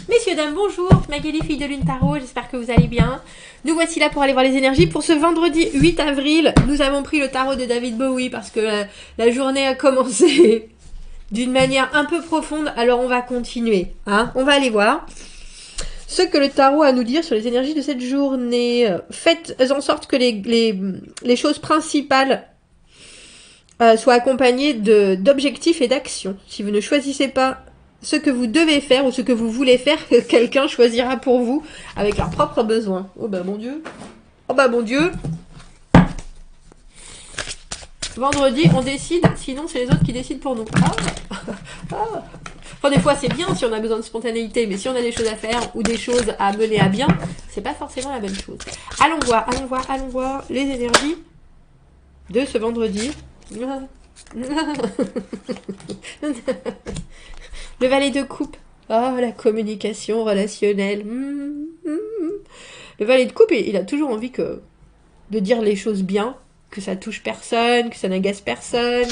Messieurs, dames, bonjour, Magali, fille de Lune Tarot, j'espère que vous allez bien. Nous voici là pour aller voir les énergies. Pour ce vendredi 8 avril, nous avons pris le tarot de David Bowie parce que la journée a commencé d'une manière un peu profonde, alors on va continuer. Hein, on va aller voir ce que le tarot a à nous dire sur les énergies de cette journée. Faites en sorte que les choses principales soient accompagnées d'objectifs et d'actions. Si vous ne choisissez pas ce que vous devez faire ou ce que vous voulez faire, quelqu'un choisira pour vous avec leurs propres besoins. Oh bah mon Dieu. Oh bah mon Dieu. Vendredi, on décide, sinon c'est les autres qui décident pour nous. Enfin, des fois c'est bien si on a besoin de spontanéité, mais si on a des choses à faire ou des choses à mener à bien, c'est pas forcément la bonne chose. Allons voir les énergies de ce vendredi. Le valet de coupe. Oh, la communication relationnelle. Le valet de coupe, il a toujours envie de dire les choses bien, que ça touche personne, que ça n'agace personne.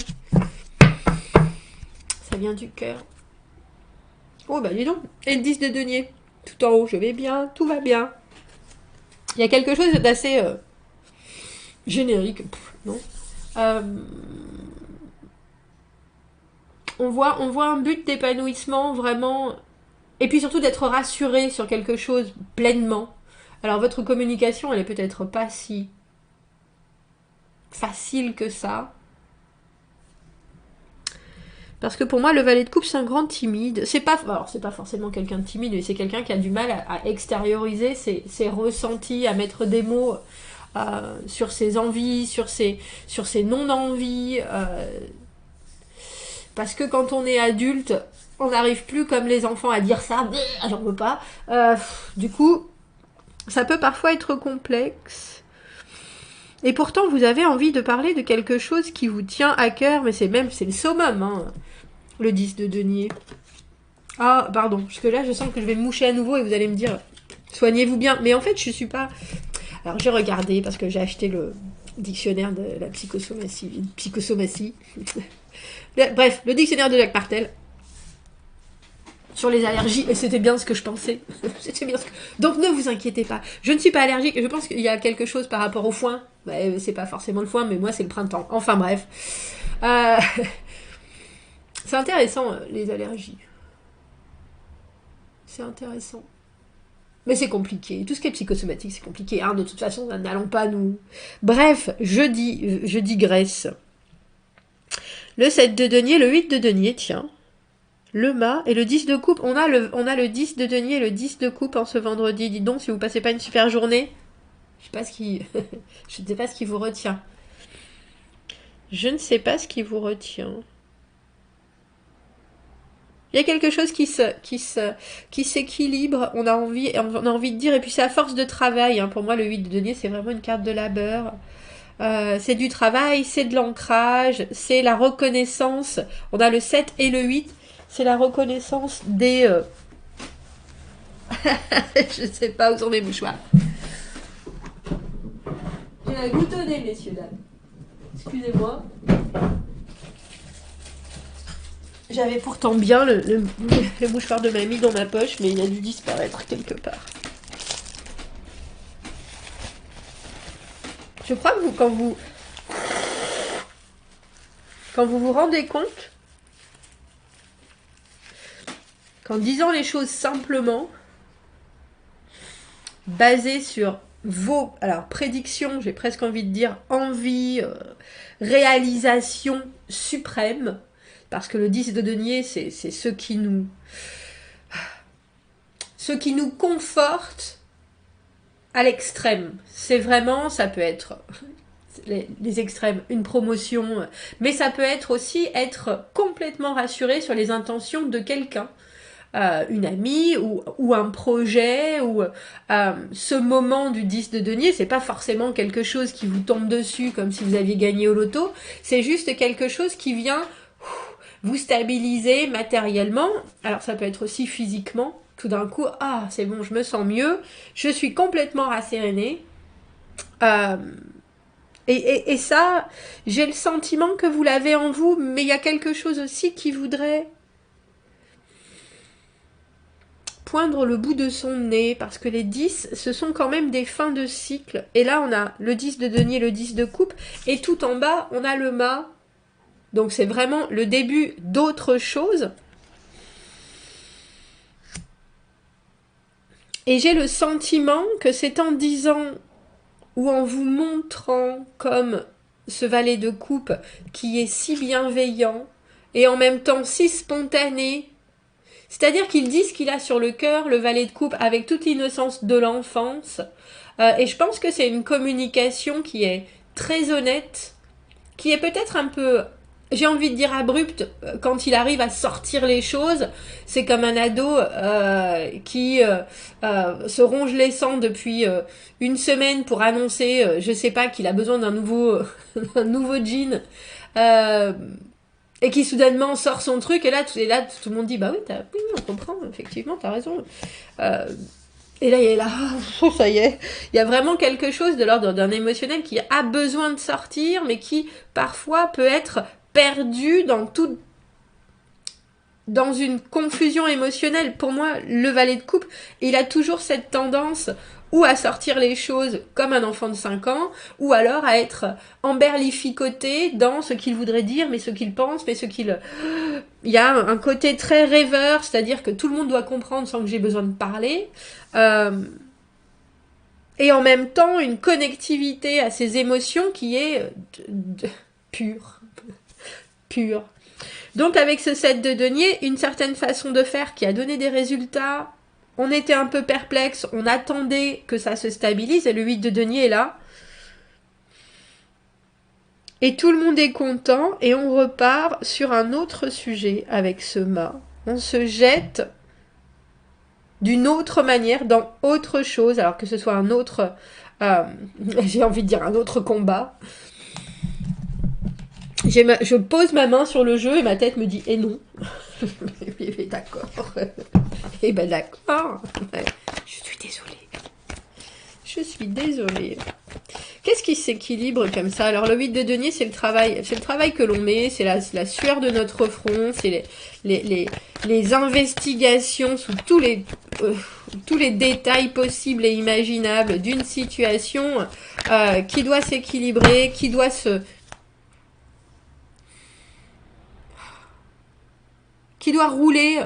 Ça vient du cœur. Oh, bah dis donc. Et le 10 de denier. Tout en haut, je vais bien, tout va bien. Il y a quelque chose d'assez générique. Non on voit un but d'épanouissement vraiment, et puis surtout d'être rassuré sur quelque chose pleinement. Alors votre communication, elle est peut-être pas si facile que ça, parce que pour moi le valet de coupe c'est un grand timide. C'est pas forcément quelqu'un de timide, mais c'est quelqu'un qui a du mal à extérioriser ses ressentis, à mettre des mots sur ses envies, sur ses non-envies. Parce que quand on est adulte, on n'arrive plus comme les enfants à dire ça, j'en veux pas. Du coup, ça peut parfois être complexe. Et pourtant, vous avez envie de parler de quelque chose qui vous tient à cœur, mais c'est le summum, hein, le 10 de denier. Ah, pardon, parce que là, je sens que je vais me moucher à nouveau et vous allez me dire, soignez-vous bien. Mais en fait, je suis pas... Alors, j'ai regardé, parce que j'ai acheté le dictionnaire de la psychosomatie. Bref, le dictionnaire de Jacques Martel sur les allergies, et c'était bien ce que je pensais. Donc ne vous inquiétez pas. Je ne suis pas allergique, je pense qu'il y a quelque chose par rapport au foin. C'est pas forcément le foin, mais moi c'est le printemps. Enfin bref. C'est intéressant, les allergies. C'est intéressant. Mais c'est compliqué. Tout ce qui est psychosomatique, c'est compliqué. Hein. De toute façon, n'allons pas nous... Bref, je digresse. Le 7 de denier, le 8 de denier, tiens. Le mât et le 10 de coupe. On a le 10 de denier et le 10 de coupe en ce vendredi. Dites donc, si vous passez pas une super journée, je sais pas ce qui... je ne sais pas ce qui vous retient. Je ne sais pas ce qui vous retient. Il y a quelque chose qui s'équilibre, on a envie de dire, et puis c'est à force de travail. Hein. Pour moi, le 8 de denier, c'est vraiment une carte de labeur. C'est du travail, c'est de l'ancrage, c'est la reconnaissance. On a le 7 et le 8, c'est la reconnaissance des... je sais pas où sont mes mouchoirs. J'ai la goutte au nez, messieurs, dames. Excusez-moi. J'avais pourtant bien le mouchoir de mamie dans ma poche, mais il a dû disparaître quelque part. Je crois que quand vous vous rendez compte qu'en disant les choses simplement, basées sur vos prédictions, j'ai presque envie de dire envie, réalisation suprême, parce que le 10 de denier, c'est ce qui nous conforte à l'extrême. C'est vraiment, ça peut être les extrêmes, une promotion, mais ça peut être aussi être complètement rassuré sur les intentions de quelqu'un. Une amie ou un projet ou ce moment du 10 de denier, c'est pas forcément quelque chose qui vous tombe dessus comme si vous aviez gagné au loto, c'est juste quelque chose qui vient vous stabiliser matériellement. Alors ça peut être aussi physiquement, tout d'un coup, ah c'est bon, je me sens mieux, je suis complètement rassérénée. Et ça, j'ai le sentiment que vous l'avez en vous, mais il y a quelque chose aussi qui voudrait poindre le bout de son nez, parce que les 10, ce sont quand même des fins de cycle. Et là, on a le 10 de denier, le 10 de coupe, et tout en bas, on a le mât. Donc c'est vraiment le début d'autre chose. Et j'ai le sentiment que c'est en disant ou en vous montrant comme ce valet de coupe qui est si bienveillant et en même temps si spontané. C'est-à-dire qu'il dit ce qu'il a sur le cœur, le valet de coupe, avec toute l'innocence de l'enfance. Et je pense que c'est une communication qui est très honnête, qui est peut-être un peu, j'ai envie de dire abrupte, quand il arrive à sortir les choses. C'est comme un ado qui se ronge les sangs depuis une semaine pour annoncer, je sais pas, qu'il a besoin d'un nouveau, un nouveau jean. Et qui soudainement sort son truc, et là tout le monde dit, bah oui, oui, on comprend, effectivement, t'as raison. Et là, il est là, oh, ça y est. Il y a vraiment quelque chose de l'ordre d'un émotionnel qui a besoin de sortir, mais qui, parfois, peut être perdu dans une confusion émotionnelle. Pour moi, le valet de coupe, il a toujours cette tendance ou à sortir les choses comme un enfant de 5 ans, ou alors à être emberlificoté dans ce qu'il voudrait dire, mais ce qu'il pense, mais ce qu'il... Il y a un côté très rêveur, c'est-à-dire que tout le monde doit comprendre sans que j'ai besoin de parler. Et en même temps, une connectivité à ses émotions qui est pure. Pure. Donc avec ce 7 de denier, une certaine façon de faire qui a donné des résultats. On était un peu perplexe, on attendait que ça se stabilise, et le 8 de denier est là. Et tout le monde est content, et on repart sur un autre sujet avec ce mât. On se jette d'une autre manière, dans autre chose, alors que ce soit un autre, j'ai envie de dire un autre combat. Je pose ma main sur le jeu et ma tête me dit « Eh non !» Mais d'accord. Eh ben d'accord. Je suis désolée. Je suis désolée. Qu'est-ce qui s'équilibre comme ça? Alors le 8 de denier, c'est le travail que l'on met, c'est la sueur de notre front, c'est les investigations sous tous les détails possibles et imaginables d'une situation qui doit s'équilibrer, qui doit rouler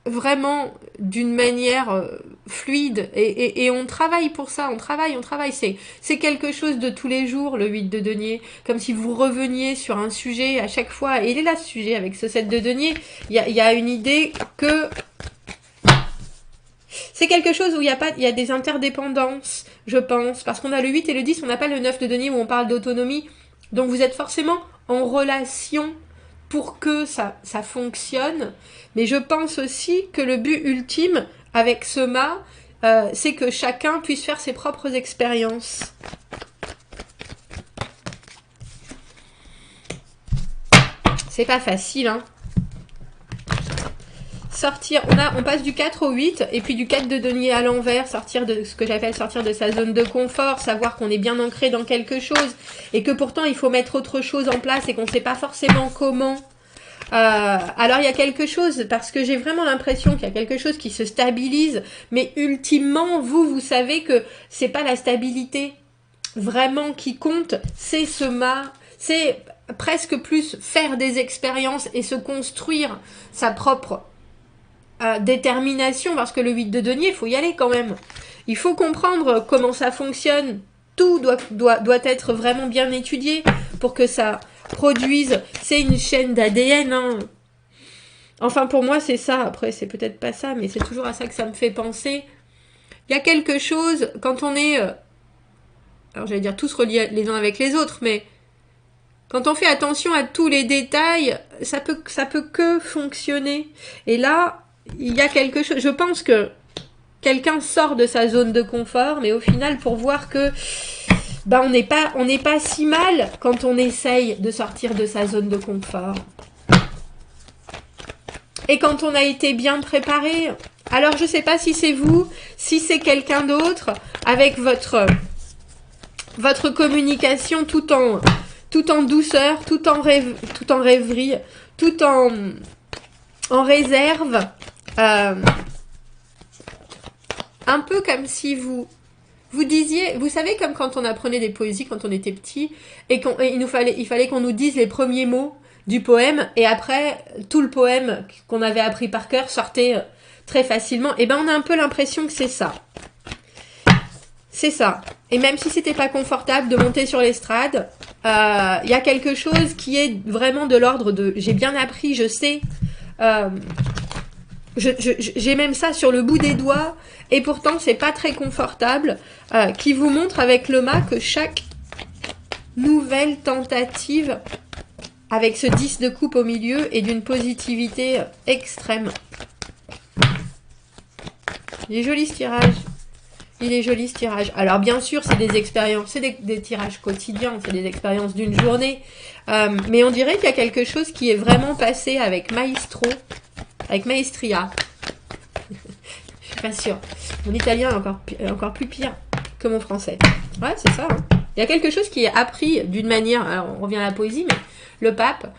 vraiment d'une manière fluide, et on travaille pour ça, on travaille, c'est quelque chose de tous les jours, le 8 de denier, comme si vous reveniez sur un sujet à chaque fois, et il est là ce sujet, avec ce 7 de denier, il y a une idée que c'est quelque chose où il y a des interdépendances, je pense, parce qu'on a le 8 et le 10, on n'a pas le 9 de denier où on parle d'autonomie, donc vous êtes forcément en relation pour que ça fonctionne. Mais je pense aussi que le but ultime avec ce mât, c'est que chacun puisse faire ses propres expériences. C'est pas facile, hein. Sortir, on passe du 4 au 8, et puis du 4 de denier à l'envers, sortir de ce que j'appelle sortir de sa zone de confort, savoir qu'on est bien ancré dans quelque chose, et que pourtant il faut mettre autre chose en place, et qu'on ne sait pas forcément comment. Alors il y a quelque chose, parce que j'ai vraiment l'impression qu'il y a quelque chose qui se stabilise, mais ultimement, vous savez que c'est pas la stabilité vraiment qui compte, c'est ce mât, c'est presque plus faire des expériences et se construire sa propre détermination, parce que le 8 de denier, il faut y aller quand même. Il faut comprendre comment ça fonctionne. Tout doit être vraiment bien étudié pour que ça produise. C'est une chaîne d'ADN, hein. Enfin, pour moi, c'est ça. Après, c'est peut-être pas ça, mais c'est toujours à ça que ça me fait penser. Il y a quelque chose, quand on est... alors, j'allais dire tous reliés les uns avec les autres, mais quand on fait attention à tous les détails, ça peut que fonctionner. Et là, il y a quelque chose... Je pense que quelqu'un sort de sa zone de confort, mais au final, pour voir que on n'est pas si mal quand on essaye de sortir de sa zone de confort. Et quand on a été bien préparé. Alors, je ne sais pas si c'est vous, si c'est quelqu'un d'autre, avec votre communication tout en douceur, tout en rêverie, tout en réserve. un peu comme si vous disiez, vous savez, comme quand on apprenait des poésies quand on était petit, et il fallait qu'on nous dise les premiers mots du poème, et après, tout le poème qu'on avait appris par cœur sortait très facilement. Et ben, on a un peu l'impression que c'est ça. C'est ça. Et même si c'était pas confortable de monter sur l'estrade, y a quelque chose qui est vraiment de l'ordre de j'ai bien appris, je sais. J'ai même ça sur le bout des doigts, et pourtant c'est pas très confortable, qui vous montre avec le mât que chaque nouvelle tentative avec ce 10 de coupe au milieu est d'une positivité extrême. Il est joli ce tirage. Il est joli ce tirage. Alors bien sûr, c'est des expériences, c'est des tirages quotidiens, c'est des expériences d'une journée. Mais on dirait qu'il y a quelque chose qui est vraiment passé avec maestro, avec maestria. Je suis pas sûre. Mon italien est encore plus pire que mon français. Ouais, c'est ça. Hein. Il y a quelque chose qui est appris d'une manière... Alors, on revient à la poésie, mais le pape...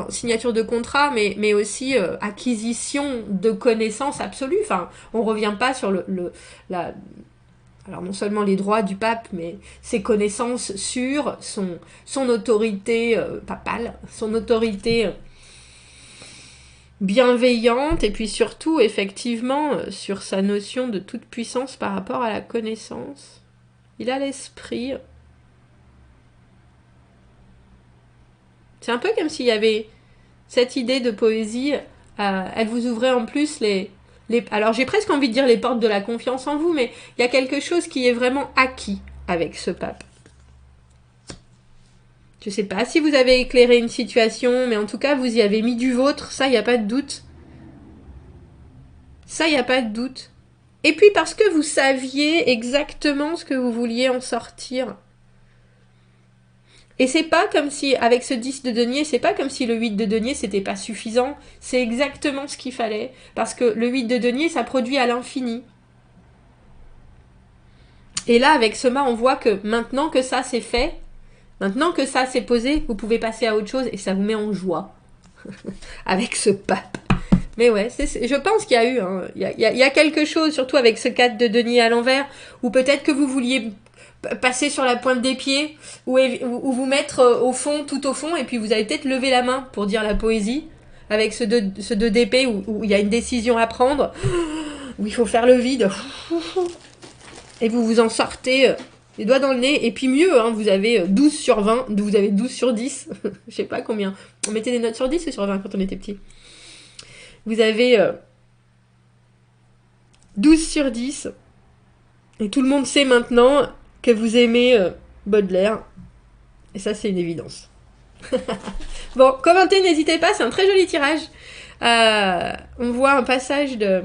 signature de contrat, mais aussi acquisition de connaissances absolues. Enfin, on revient pas sur alors non seulement les droits du pape, mais ses connaissances sur son autorité papale, son autorité bienveillante, et puis surtout, effectivement, sur sa notion de toute puissance par rapport à la connaissance. Il a l'esprit... C'est un peu comme s'il y avait cette idée de poésie, elle vous ouvrait en plus alors j'ai presque envie de dire les portes de la confiance en vous, mais il y a quelque chose qui est vraiment acquis avec ce pape. Je sais pas si vous avez éclairé une situation, mais en tout cas vous y avez mis du vôtre, ça il n'y a pas de doute. Ça il n'y a pas de doute. Et puis parce que vous saviez exactement ce que vous vouliez en sortir. Et c'est pas comme si, avec ce 10 de denier, c'est pas comme si le 8 de denier, c'était pas suffisant. C'est exactement ce qu'il fallait. Parce que le 8 de denier, ça produit à l'infini. Et là, avec ce mât, on voit que maintenant que ça c'est fait, maintenant que ça c'est posé, vous pouvez passer à autre chose et ça vous met en joie. Avec ce pape. Mais ouais, je pense qu'il y a eu, hein, il y a quelque chose, surtout avec ce 4 de denier à l'envers, ou peut-être que vous vouliez... passer sur la pointe des pieds ou vous mettre au fond, tout au fond, et puis vous allez peut-être lever la main pour dire la poésie avec ce 2 d'épée où il y a une décision à prendre, où il faut faire le vide et vous vous en sortez les doigts dans le nez. Et puis mieux, hein, vous avez 12 sur 20, vous avez 12 sur 10 je sais pas combien, on mettait des notes sur 10 ou sur 20 quand on était petit. Vous avez 12 sur 10 et tout le monde sait maintenant que vous aimez Baudelaire. Et ça, c'est une évidence. Bon, commentez, n'hésitez pas, c'est un très joli tirage. On voit un passage de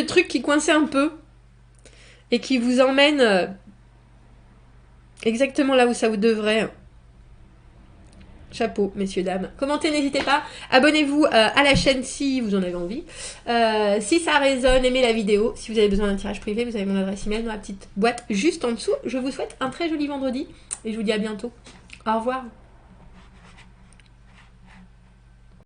trucs qui coinçaient un peu et qui vous emmène exactement là où ça vous devrait. Chapeau, messieurs, dames. Commentez, n'hésitez pas. Abonnez-vous à la chaîne si vous en avez envie. Si ça résonne, aimez la vidéo. Si vous avez besoin d'un tirage privé, vous avez mon adresse email dans la petite boîte juste en dessous. Je vous souhaite un très joli vendredi et je vous dis à bientôt. Au revoir.